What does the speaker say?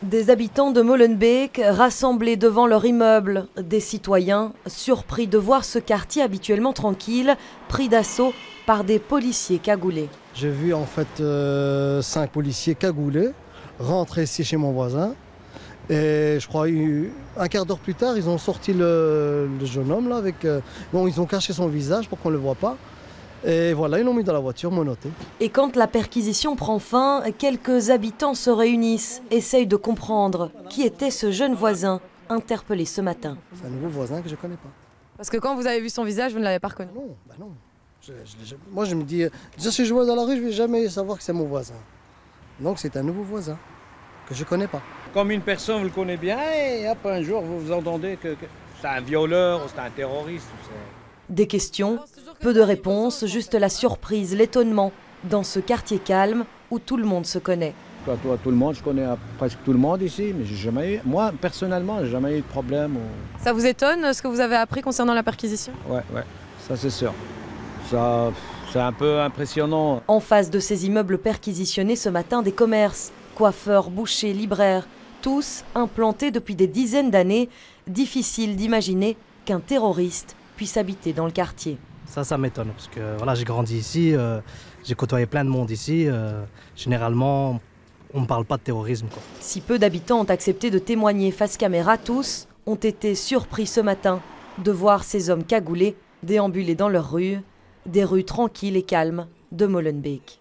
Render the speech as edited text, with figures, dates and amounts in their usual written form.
Des habitants de Molenbeek rassemblés devant leur immeuble, des citoyens surpris de voir ce quartier habituellement tranquille pris d'assaut par des policiers cagoulés. J'ai vu en fait 5 policiers cagoulés rentrer ici chez mon voisin et je crois un quart d'heure plus tard ils ont sorti le jeune homme là avec bon, ils ont caché son visage pour qu'on ne le voit pas. Et voilà, ils l'ont mis dans la voiture, menotté. Et quand la perquisition prend fin, quelques habitants se réunissent, essayent de comprendre qui était ce jeune voisin interpellé ce matin. C'est un nouveau voisin que je ne connais pas. Parce que quand vous avez vu son visage, vous ne l'avez pas reconnu? Non, bah non. Moi je me dis, déjà si je vois dans la rue, je ne vais jamais savoir que c'est mon voisin. Donc c'est un nouveau voisin que je ne connais pas. Comme une personne, vous le connaissez bien, et hop, un jour vous entendez que c'est un violeur ou c'est un terroriste. Des questions, peu de réponses, juste la surprise, l'étonnement dans ce quartier calme où tout le monde se connaît. Toi, tout le monde, je connais presque tout le monde ici, mais moi personnellement, j'ai jamais eu de problème. Ça vous étonne ce que vous avez appris concernant la perquisition? Ouais, ça c'est sûr. Ça, c'est un peu impressionnant. En face de ces immeubles perquisitionnés ce matin, des commerces, coiffeurs, bouchers, libraires, tous implantés depuis des dizaines d'années. Difficile d'imaginer qu'un terroriste puisse habiter dans le quartier. Ça m'étonne parce que voilà, j'ai grandi ici, j'ai côtoyé plein de monde ici. Généralement, on ne parle pas de terrorisme, quoi. Si peu d'habitants ont accepté de témoigner face caméra, tous ont été surpris ce matin de voir ces hommes cagoulés déambuler dans leurs rues, des rues tranquilles et calmes de Molenbeek.